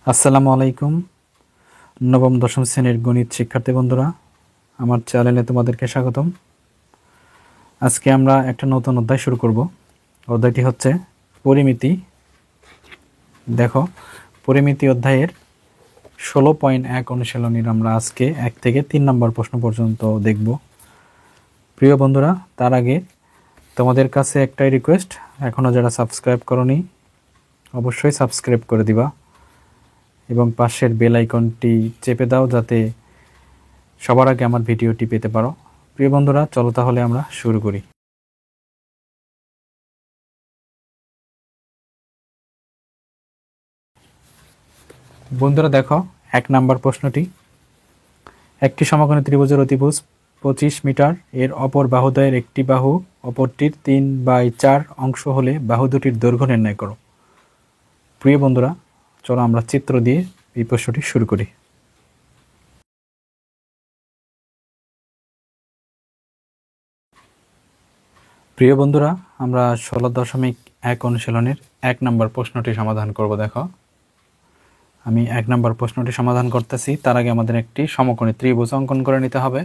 আসসালামু আলাইকুম। নবম দশম শ্রেণীর গণিত শিক্ষার্থী বন্ধুরা, আমার চ্যানেলে তোমাদেরকে স্বাগতম। আজকে আমরা একটা নতুন অধ্যায় শুরু করব। অধ্যায়টি হচ্ছে পরিমিতি। দেখো, পরিমিতি অধ্যায়ের 16.1 অনুশীলনীর আমরা আজকে 1 থেকে 3 নম্বর প্রশ্ন পর্যন্ত দেখব। প্রিয় বন্ধুরা, তার আগে তোমাদের কাছে একটাই রিকোয়েস্ট, এখনও যারা সাবস্ক্রাইব করনি অবশ্যই সাবস্ক্রাইব করে দিবা এবং পাশের বেল আইকনটি চেপে দাও যাতে সবার আগে আমার ভিডিওটি পেতে পারো। প্রিয় বন্ধুরা, চলো তাহলে আমরা শুরু করি। বন্ধুরা দেখো, 1 নাম্বার প্রশ্নটি, একটি সমকোণী ত্রিভুজের অতিভুজ 25 মিটার, এর অপর বাহুদ্বয়ের একটি বাহু অপরটির 3/4 অংশ হলে বাহু দুটির দৈর্ঘ্য নির্ণয় করো। প্রিয় বন্ধুরা, চলো আমরা চিত্র দিয়ে এই প্রশ্নটি শুরু করি। প্রিয় বন্ধুরা, আমরা 16.1 অনুশীলনের 1 নম্বর প্রশ্নটি সমাধান করব। দেখো, আমি 1 নম্বর প্রশ্নটি সমাধান করতেছি। তার আগে আমাদের একটি সমকোণী ত্রিভুজ অঙ্কন করে নিতে হবে।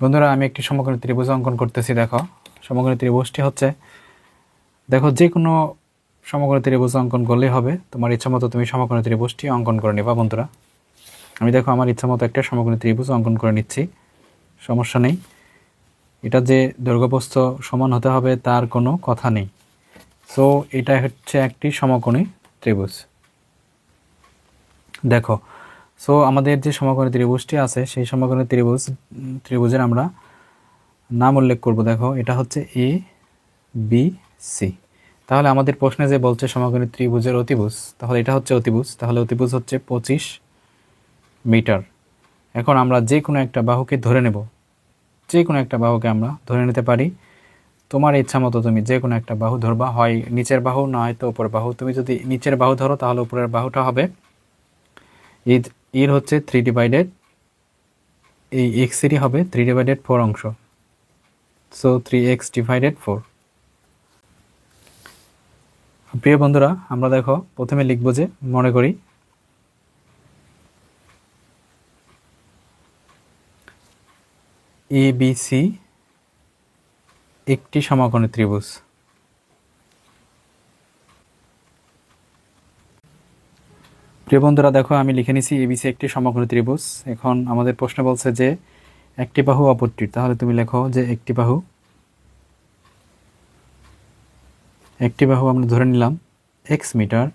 বন্ধুরা, আমি একটি সমকোণী ত্রিভুজ অঙ্কন করতেছি। দেখো, সমকোণী ত্রিভুজটি হচ্ছে, দেখো যে কোনো সমকোণী ত্রিভুজ অঙ্কন করলেই হবে। তোমার ইচ্ছা মতো তুমি সমকোণী ত্রিভুজটি অঙ্কন করে নেবা। বন্ধুরা, আমি দেখো আমার ইচ্ছা মতো একটা সমকোণী ত্রিভুজ অঙ্কন করে নিচ্ছি, সমস্যা নেই। এটা যে দৈর্ঘ্যপ্রস্থ সমান হতে হবে তার কোনো কথা নেই। সো এটা হচ্ছে একটি সমকোণী ত্রিভুজ। দেখো, সো আমাদের যে সমকোণী ত্রিভুজটি আছে সেই সমকোণী ত্রিভুজের আমরা নাম উল্লেখ করব। দেখো, এটা হচ্ছে এ বি সি। তাহলে আমাদের প্রশ্নে যে বলছে সমকোণী ত্রিভুজের অতিভুজ, তাহলে এটা হচ্ছে অতিভুজ। তাহলে অতিভুজ হচ্ছে 25 মিটার। এখন আমরা যে কোনো একটা বাহুকে ধরে নেব, যে কোনো একটা বাহুকে আমরা ধরে নিতে পারি। তোমার ইচ্ছা মতো তুমি যে কোনো একটা বাহু ধরবা, হয় নিচের বাহু না হয়তো উপর বাহু। তুমি যদি নিচের বাহু ধরো তাহলে উপরের বাহুটা হবে এর হচ্ছে 3 ডিভাইডেড, এই এক্সেরই হবে 3/4 অংশ। So 3x divided 4। প্রিয় বন্ধুরা, আমরা দেখো প্রথমে লিখব যে, মনে করি এ বি সি একটি সমকোণী ত্রিভুজ। প্রিয় বন্ধুরা দেখো, আমি লিখে নিছি এবিসি একটি সমকোণী ত্রিভুজ। এখন আমাদের প্রশ্ন বলছে যে একটি বাহু অপরটির, তাহলে তুমি লেখো যে একটি বাহু আমরা ধরে নিলাম x মিটার।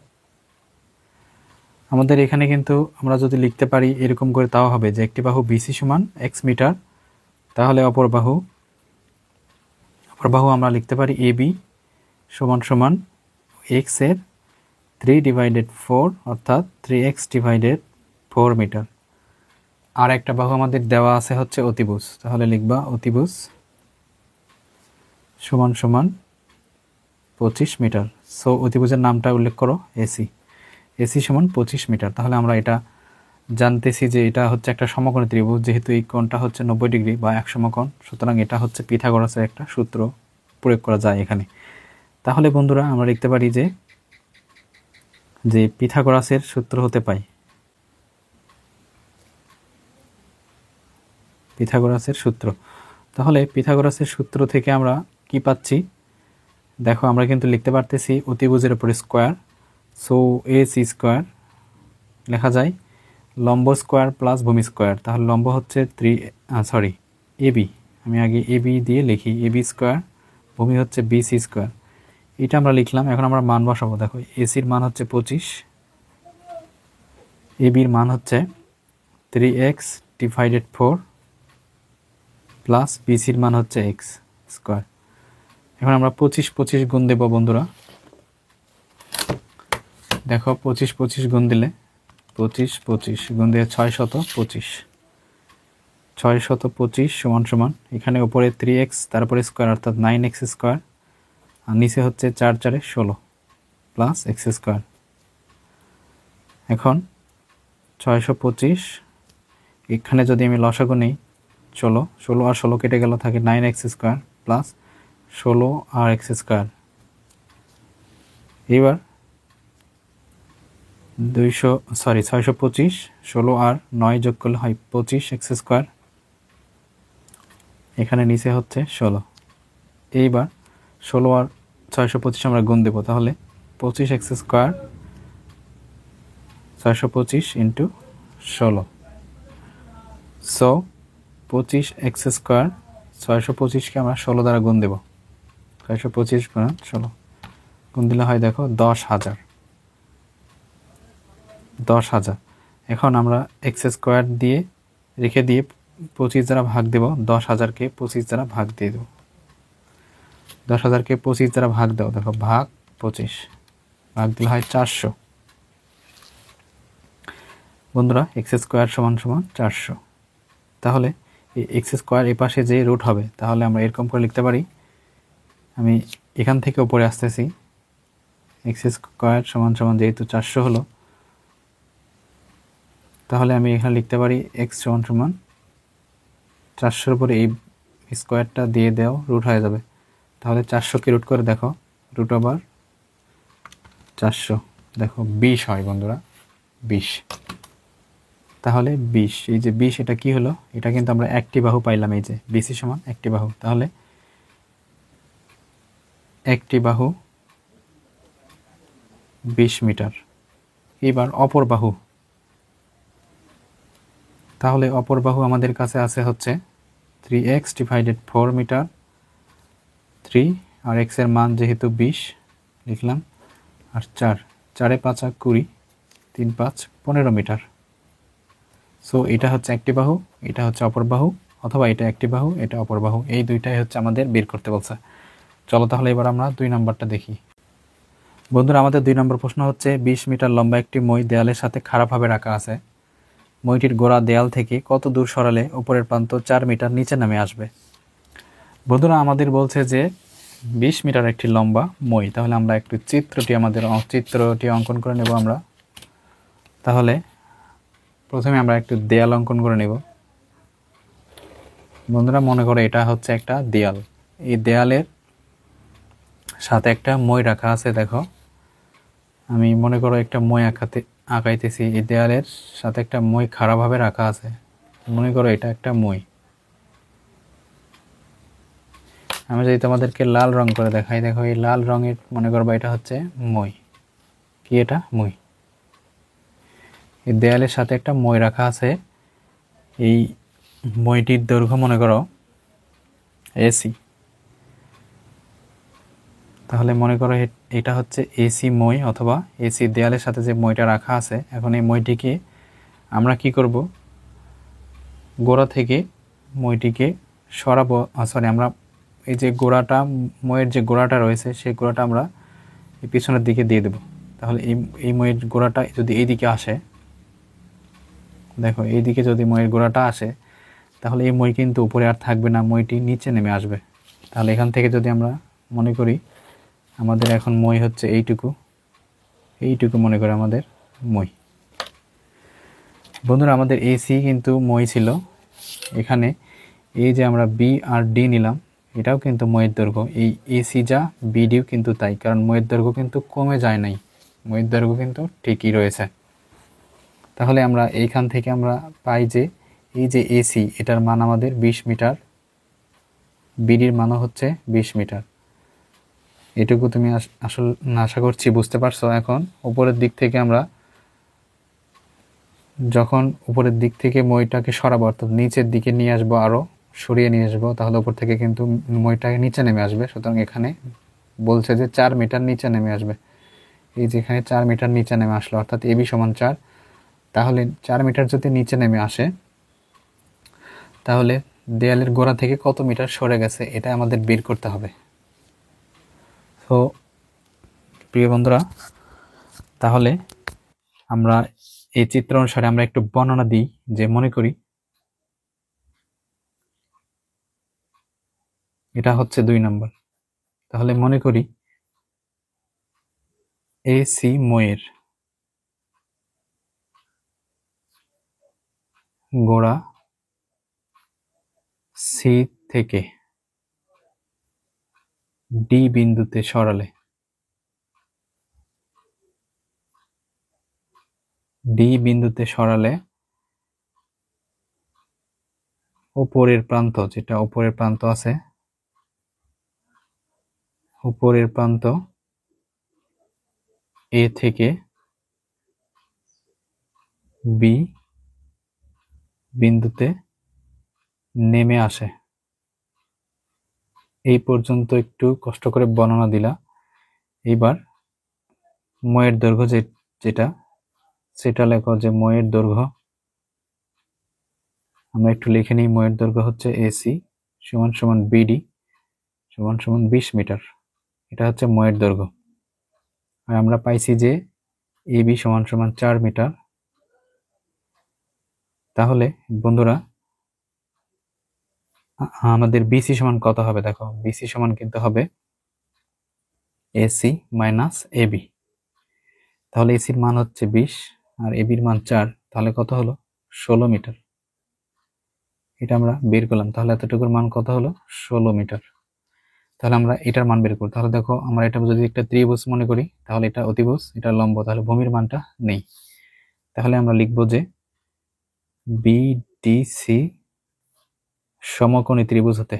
আমাদের এখানে কিন্তু আমরা যদি লিখতে পারি এরকম করে, তাও হবে যে একটি বাহু বিসি সমান x মিটার। তাহলে অপর বাহু আমরা লিখতে পারি এবি সমান সমান x এর 3/4 অর্থাৎ 3x ডিভাইডেড 4 মিটার। আর একটা বাহু আমাদের দেওয়া আছে হচ্ছে অতিভুজ, তাহলে লিখবা অতিভুজ সমান সমান 25 মিটার। সো অতিভুজের নামটা উল্লেখ করো এসি সমান 25 মিটার। তাহলে আমরা এটা জানতেছি যে এটা হচ্ছে একটা সমকোণী ত্রিভুজ, যেহেতু এই কোণটা হচ্ছে 90 ডিগ্রি বা এক সমকোণ, সুতরাং এটা হচ্ছে পিথাগোরাসের একটা সূত্র প্রয়োগ করা যায় এখানে। তাহলে বন্ধুরা, আমরা লিখতে পারি যে পিথাগোরাসের সূত্র হতে পাই, পিথাগোরাসের সূত্র। তাহলে পিথাগোরাসের সূত্র থেকে আমরা কি পাচ্ছি? দেখো, আমরা কিন্তু লিখতে পারতেছি অতিভুজের উপর square. So A C square লেখা যায় লম্ব স্কোয়ার প্লাস ভূমি স্কোয়ার। তাহলে লম্ব হচ্ছে এবি, আমি আগে এবি দিয়ে লিখি, এবি স্কোয়ার, ভূমি হচ্ছে বিসি স্কোয়ার। এটা আমরা লিখলাম। এখন আমরা মান বসাবো। দেখো, এসির মান হচ্ছে 25, এবির মান হচ্ছে 3x ডিভাইডেড 4 প্লাস বিসির মান হচ্ছে x স্কোয়ার। এখন আমরা 25 গুণ দেব বন্ধুরা। দেখো, 25 গুণ দিলে 25 গুণ দিয়ে 625 সমান সমান এখানে উপরে 3x তারপরে স্কোয়ার অর্থাৎ 9x স্কোয়ার, আর নিচে হচ্ছে 4 4 16 প্লাস x স্কোয়ার। এখন 625, এখানে যদি আমি লসাগু নিই 16 আর 16 কেটে গেল, থাকে 9x স্কোয়ার প্লাস 16 আর x স্কোয়ার। এবার 625, 16 আর 9 যোগ করলে হয় 25x²। এখানে নিচে হচ্ছে 16। এইবার 16 আর 625 আমরা গুণ দেব, তাহলে 25x², 625 ইন্টু 16। সো 25x², 625কে আমরা 16 দ্বারা গুণ দেব। 625 গুণ 16 গুণ দিলে হয় দেখো 10,000। এখন আমরা x² দিয়ে রেখে দিয়ে 25 দ্বারা ভাগ দেব। 10,000কে 25 দ্বারা ভাগ দিয়ে দেব। 10,000কে 25 দ্বারা ভাগ দাও, দেখো ভাগ 25, ভাগ দিলে হয় 400। বন্ধুরা x² সমান সমান 400। তাহলে এই x² এ পাশে যে রুট হবে, তাহলে আমরা এরকম করে লিখতে পারি। আমি এখান থেকে উপরে আসতেছি, x² সমান সমান যেহেতু 400 হলো, তাহলে আমি এখানে লিখতে পারি x সমান সমান 400-র উপরে এই স্কোয়ারটা দিয়ে দাও, রুট হয়ে যাবে। তাহলে 400কে রুট করে দেখো, রুট ওভার 400, দেখো 20 হয় বন্ধুরা, 20। তাহলে 20, এই যে 20 এটা কি হলো? এটা কিন্তু আমরা একটি বাহু পাইলাম, এই যে BC সমান একটি বাহু। তাহলে একটি বাহু 20 মিটার। এবার অপর বাহু, তাহলে অপর বাহু আমাদের কাছে আছে হচ্ছে 3x / 4 মিটার। 3 আর x এর মান যেহেতু 20 লিখলাম, আর 4, 4 এ 5 20, 3 5 15 মিটার। সো এটা হচ্ছে একটি বাহু, এটা হচ্ছে অপর বাহু, অথবা এটা একটি বাহু, এটা অপর বাহু, এই দুইটাই হচ্ছে আমাদের বের করতে বলছে। চলো তাহলে এবার আমরা 2 নম্বরটা দেখি। বন্ধুরা, আমাদের 2 নম্বর প্রশ্ন হচ্ছে 20 মিটার লম্বা একটি মই দেয়ালের সাথে খারাপভাবে রাখা আছে। মইটির গোড়া দেয়াল থেকে কত দূর সরালে উপরের প্রান্ত 4 মিটার নিচে নামে আসবে? বন্ধুরা, আমাদের বলছে যে 20 মিটার একটি লম্বা মই। তাহলে আমরা একটু চিত্রটি অঙ্কন করে নেব আমরা। তাহলে প্রথমে আমরা একটু দেয়াল অঙ্কন করে নেব। বন্ধুরা, মনে করো এটা হচ্ছে একটা দেয়াল। এই দেয়ালের সাথে একটা মই রাখা আছে। দেখো, আমি মনে করো একটা মই আঁকাইতেছি। এই দেয়ালের সাথে একটা মই খাড়াভাবে রাখা আছে। মনে করো এটা একটা মই। আমি যদি তোমাদেরকে লাল রং করে দেখাই, দেখো এই লাল রঙের মনে করবা এটা হচ্ছে মই। কি এটা? মই। এই দেয়ালের সাথে একটা মই রাখা আছে। এই মইটির দৈর্ঘ্য মনে করো AC। তাহলে মনে করো এটা হচ্ছে AC মই, অথবা AC দেয়ালের সাথে যে মইটা রাখা আছে। এখন এই মইটিকে আমরা কি করব? গোড়া থেকে মইটিকে সরাবো। আমরা এই যে গোড়াটা, মইয়ের যে গোড়াটা রয়েছে, সেই গোড়াটা আমরা এই পিছনের দিকে দিয়ে দেব। তাহলে এই মইয়ের গোড়াটা যদি এই দিকে আসে, দেখো এই দিকে যদি মইয়ের গোড়াটা আসে, তাহলে এই মই কিন্তু উপরে আর থাকবে না, মইটি নিচে নেমে আসবে। তাহলে এখান থেকে যদি আমরা মনে করি আমাদের এখন মই হচ্ছে এইটুকু মনে করে আমাদের মই। বন্ধুরা, আমাদের AC কিন্তু মই ছিল। এখানে এই যে আমরা B আর D নিলাম, এটাও কিন্তু মইয়ের দৈর্ঘ্য। এই AC যা, BDও কিন্তু তাই, কারণ মইয়ের দৈর্ঘ্য কিন্তু কমে যায় নাই, মইয়ের দৈর্ঘ্য কিন্তু ঠিকই রয়েছে। তাহলে আমরা এইখান থেকে আমরা পাই যে এই যে AC, এটার মান আমাদের 20 মিটার, BDর মানও হচ্ছে 20 মিটার। এটুকু তুমি আসলে আশা করছি বুঝতে পারছো। এখন উপরের দিক থেকে আমরা যখন উপরের দিক থেকে মইটাকে সরাবো, অর্থাৎ নিচের দিকে নিয়ে আসবো, আরও সরিয়ে নিয়ে আসবো, তাহলে উপর থেকে কিন্তু মইটা নিচে নেমে আসবে। সুতরাং এখানে বলছে যে 4 মিটার নিচে নেমে আসবে। এই যেখানে 4 মিটার নিচে নেমে আসলো, অর্থাৎ AB সমান 4। তাহলে 4 মিটার যদি নিচে নেমে আসে, তাহলে দেয়ালের গোড়া থেকে কত মিটার সরে গেছে, এটা আমাদের বের করতে হবে। তো প্রিয় বন্ধুরা, তাহলে আমরা এই চিত্র অনুসারে আমরা একটু বর্ণনা দিই। যে মনে করি এটা হচ্ছে 2 নম্বর। তাহলে মনে করি AC মইয়ের গোড়া C থেকে D বিন্দুতে সরালে ডি বিন্দুতে সরালে উপরের প্রান্ত, যেটা উপরের প্রান্ত আছে, উপরের প্রান্ত এ থেকে বি বিন্দুতে নেমে আসে। এই পর্যন্ত একটু কষ্ট করে বর্ণনা দিলা। এইবার ময়ের দৈর্ঘ্য যেটা সেটা লেখো, যে ময়ের দৈর্ঘ্য আমরা একটু লিখে নিই। ময়ের দৈর্ঘ্য হচ্ছে এসি সমান সমান বিডি সমান সমান 20 মিটার। এটা হচ্ছে ময়ের দৈর্ঘ্য। আর আমরা পাইছি যে এবি সমান সমান 4 মিটার। তাহলে বন্ধুরা আমাদের বিসি সমান কত হবে? দেখো, বিসি সমান কিন্তু হবে এসি মাইনাস এবি। তাহলে এসির মান হচ্ছে 20 আর এবির মান 4, তাহলে কত হলো? 16 মিটার। এটা আমরা বের করলাম। তাহলে এতটুকুর মান কত হলো? 16 মিটার। তাহলে আমরা এটার মান বের করি। তাহলে দেখো, আমরা এটা যদি একটা ত্রিভুজ মনে করি, তাহলে এটা অতিভুজ, এটা লম্ব, তাহলে ভূমির মানটা নেই। তাহলে আমরা লিখবো যে বিডিসি সমকোণী ত্রিভুজ হতে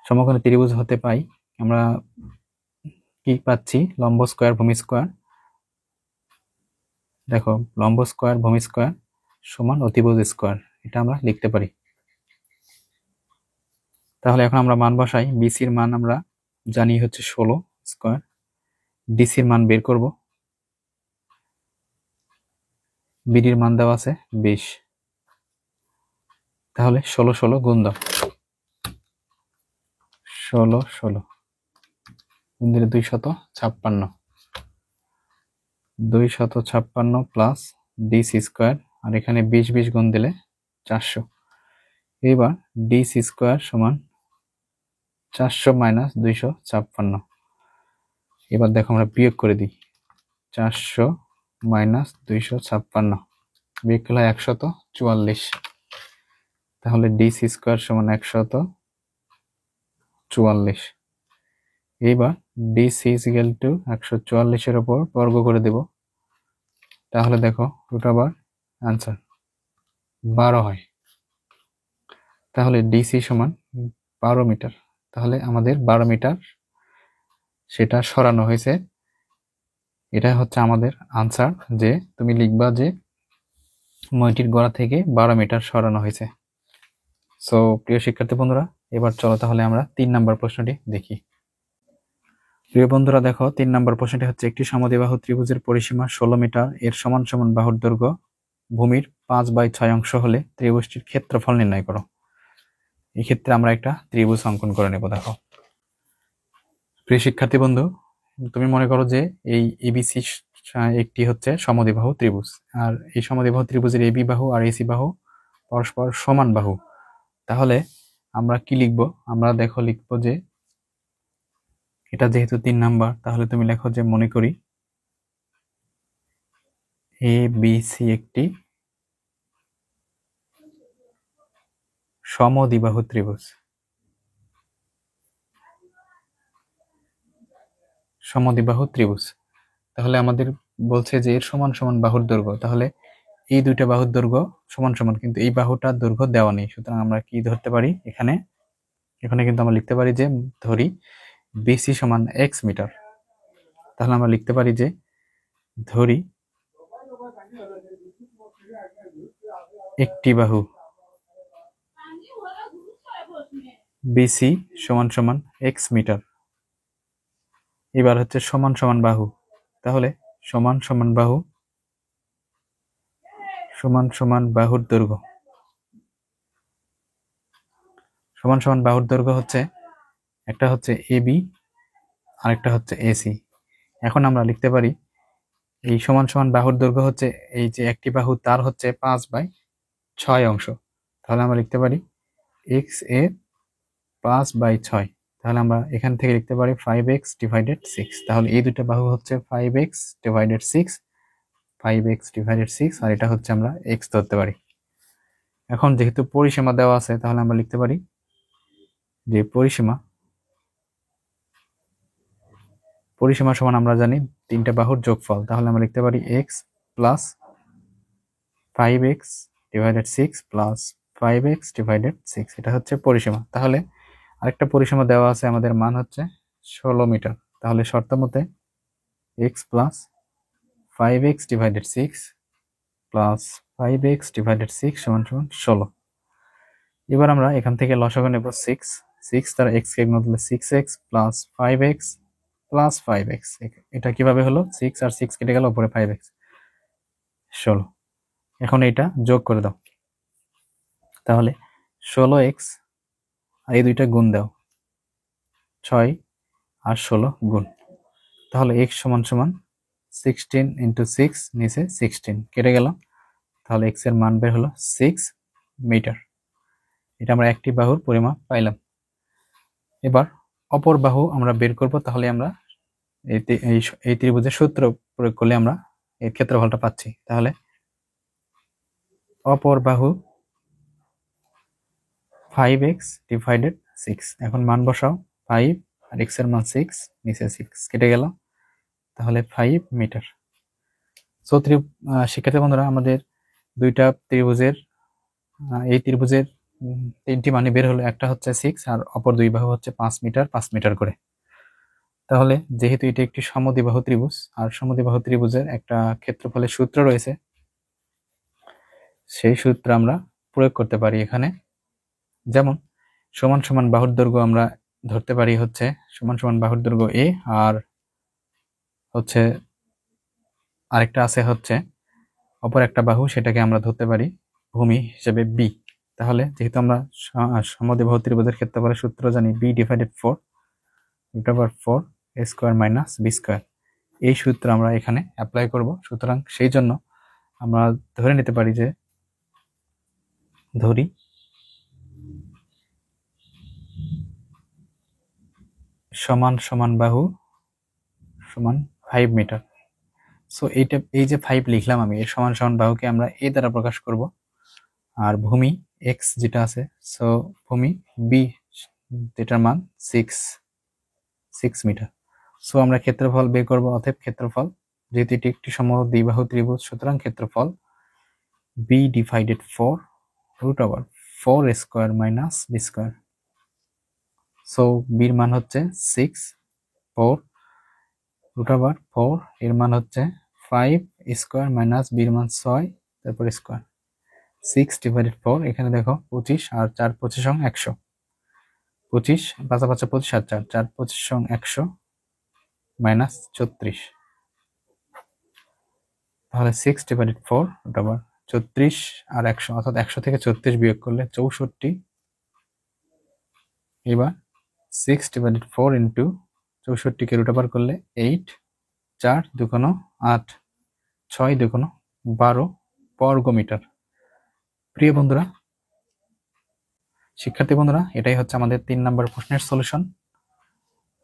সমকোণী ত্রিভুজ হতে পাই আমরা কি পাচ্ছি? লম্ব স্কয়ার ভূমি স্কয়ার। দেখো, লম্ব স্কয়ার ভূমি স্কয়ার সমান অতিভুজ স্কয়ার, এটা আমরা লিখতে পারি। তাহলে এখন আমরা মান বসাই। বিসির মান আমরা জানি হচ্ছে 16 স্কয়ার, ডিসির মান বের করব। বিডির মান দেওয়া আছে 20। তাহলে 16 16 গুণ দাও। 16 16 গুণ দিলে 256। 256 প্লাস ডিসি স্কয়ার, আর এখানে 20 20 গুণ দিলে 400। এবার ডিসি স্কয়ার সমান 400 মাইনাস 256। এবার দেখো আমরা বিয়োগ করে দিই। 400 মাইনাস 256 বিয়োগ করলে 144। তাহলে ডিসি স্কয়ার সমান 144। এইবার ডিসি ইজ ইকুয়াল টু 144 উপর বর্গ করে দেব। তাহলে দেখো রুট ওভার আনসার 12 হয়। তাহলে ডিসি সমান 12 মিটার। তাহলে আমাদের 12 মিটার সেটা সরানো হয়েছে। এটা হচ্ছে আমাদের আনসার, যে তুমি লিখবা যে মইটির গোড়া থেকে 12 মিটার সরানো হয়েছে। সো প্রিয় শিক্ষার্থী বন্ধুরা, এবার চলো তাহলে আমরা 3 নম্বর প্রশ্নটি দেখি। প্রিয় বন্ধুরা দেখো, 3 নম্বর প্রশ্নটি হচ্ছে, একটি সমদ্বিবাহু ত্রিভুজের পরিসীমা 16 মিটার, এর সমান সমান বাহুর দৈর্ঘ্য ভূমির 5/6 অংশ হলে ত্রিভুজটির ক্ষেত্রফল নির্ণয় করো। এই ক্ষেত্রে আমরা একটা ত্রিভুজ অঙ্কন করে নেব। দেখো প্রিয় শিক্ষার্থী বন্ধু, তুমি মনে করো যে এই এবিসি একটি হচ্ছে সমদ্বিবাহু ত্রিভুজ, আর এই সমদ্বিবাহু ত্রিভুজের এবি বাহু আর এসি বাহু পরস্পর সমান বাহু। তাহলে আমরা কি লিখব? আমরা দেখো লিখব যে এটা যেহেতু 3 নাম্বার, তাহলে তুমি লেখো যে মনে করি এ বি সি একটি সমদ্বিবাহু ত্রিভুজ। সমদ্বিবাহু ত্রিভুজ, তাহলে আমাদের বলছে যে এর সমান সমান বাহুর দৈর্ঘ্য। তাহলে এই দুইটা বাহুর দৈর্ঘ্য সমান সমান, কিন্তু এই বাহুটার দৈর্ঘ্য দেওয়া নেই। সুতরাং আমরা কি ধরতে পারি? এখানে কিন্তু আমরা লিখতে পারি যে ধরি বিসি সমান এক্স মিটার। তাহলে আমরা লিখতে পারি যে ধরি একটি বাহু বিসি সমান সমান এক্স মিটার। এবার হচ্ছে সমান সমান বাহু। তাহলে সমান সমান বাহু সমান সমান বাহুর দৈর্ঘ্য। সমান সমান বাহুর দৈর্ঘ্য হচ্ছে একটা হচ্ছে এবি আর একটা হচ্ছে এসি। এখন আমরা লিখতে পারি এই সমান সমান বাহুর দৈর্ঘ্য হচ্ছে এই যে একটি বাহু, তার হচ্ছে 5/6 অংশ। তাহলে আমরা লিখতে পারি এক্স এর 5/6। তাহলে আমরা এখান থেকে লিখতে পারি 5x ডিভাইডেড 6। তাহলে এই দুটো বাহু হচ্ছে 5x ডিভাইডেড 6, 5x ডিভাইডেড 6, আর এটা হচ্ছে আমরা x ধরতে পারি। এখন যেহেতু পরিসীমা দেওয়া আছে, তাহলে আমরা লিখতে পারি যে পরিসীমা পরিসীমা সমান আমরা জানি তিনটা বাহুর যোগফল, তাহলে আমরা লিখতে পারি x plus 5x divided 6 plus 5x divided 6, এটা হচ্ছে পরিসীমা। তাহলে আরেকটা পরিসীমা দেওয়া আছে, আমাদের মান হচ্ছে 16 মিটার। তাহলে শর্ত মতে x plus 5x divided 6 plus 5x divided 6 সমান সমান 16। এবার আমরা এখান থেকে লসাগু নেব 6 দ্বারা x কে গুণ করলে 6x plus 5x plus 5x। এটা কিভাবে হলো? 6 আর 6 কেটে গেল, উপরে 5x, 16। এখন এটা যোগ করে দাও, তাহলে 16x আর এই দুইটা গুণ দাও, 6 আর 16 গুণ, তাহলে x সমান সমান 16 ইন্টু 6, নিচে 16 কেটে গেল, তাহলে x এর মান বের হলো 6 মিটার। এটা আমরা একটি বাহুর পরিমাপ পাইলাম। এবার অপর বাহু আমরা বের করব, তাহলে আমরা এই ত্রিভুজের সূত্র প্রয়োগ করলে আমরা এর ক্ষেত্রফলটা পাচ্ছি। তাহলে অপর বাহু 5x ডিভাইডেড 6, এখন মান বসাও, 5 আর x এর মান 6, নিচে 6 কেটে গেল, তাহলে 5 মিটার। সো শিক্ষার্থী বন্ধুরা, আমাদের দুইটা ত্রিভুজের এই ত্রিভুজের তিনটি মানে বের হলো, একটা হচ্ছে 6 আর অপর দুই বাহু হচ্ছে 5 মিটার 5 মিটার করে। তাহলে যেহেতু এটা একটি সমদ্বিবাহু ত্রিভুজ, আর সমদ্বিবাহু ত্রিভুজের একটা ক্ষেত্রফলের সূত্র রয়েছে, সেই সূত্র আমরা প্রয়োগ করতে পারি এখানে। যেমন সমান সমান বাহুর দৈর্ঘ্য আমরা ধরতে পারি হচ্ছে সমান সমান বাহুর দৈর্ঘ্য a, আর হচ্ছে আরেকটা আছে হচ্ছে অপর একটা বাহু, সেটাকে আমরা ধরতে পারি ভূমি হিসেবে b। তাহলে যেহেতু আমরা সমদ্বিবাহু ত্রিভুজের ক্ষেত্রফলের সূত্র জানি b divided 4 root over 4 a square minus b square, এই সূত্র আমরা এখানে অ্যাপ্লাই করব। সুতরাং সেই জন্য আমরা ধরে নিতে পারি যে ধরি সমান সমান বাহু সমান 5 মিটার। সো এই যে 5 লিখলাম আমি, এর সমান সমান বাহুকে আমরা a দ্বারা প্রকাশ করব, আর ভূমি x যেটা আছে, সো ভূমি b যেটার মান 6 মিটার। সো আমরা ক্ষেত্রফল বের করব। অতএব ক্ষেত্রফল, যেহেতু এটি একটি সমদ্বিবাহু ত্রিভুজ, সুতরাং ক্ষেত্রফল b divided 4 root over 4 square minus b square. So b এর মান হচ্ছে 6, 4 রুট ওভার 4, এর মান হচ্ছে 5 স্কয়ার মাইনাস b এর মান 6, তারপর স্কয়ার 6 ডিভাইডেড 4, এখানে দেখো 25 আর 4 25 সং 100, 25 5 5 25 আর 4 4 25 সং 100 মাইনাস 34, তাহলে 6 ডিভাইডেড 4 রুট ওভার 34 আর 100, অর্থাৎ 100 থেকে 34 বিয়োগ করলে 64। এবার 6 ডিভাইডেড 4 ইন্টু 64 কে রুট ওভার করলে 8, 4 দুগুণ 8, 6 দুগুণ 12 বর্গ মিটার। প্রিয় বন্ধুরা, শিক্ষার্থী বন্ধুরা, এটাই হচ্ছে আমাদের 3 নম্বর প্রশ্নের সলিউশন।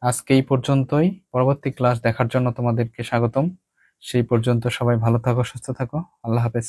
আজকে এই পর্যন্তই। পরবর্তী ক্লাস দেখার জন্য তোমাদেরকে স্বাগতম। সেই পর্যন্ত সবাই ভালো থাকো, সুস্থ থাকো। আল্লাহ হাফেজ।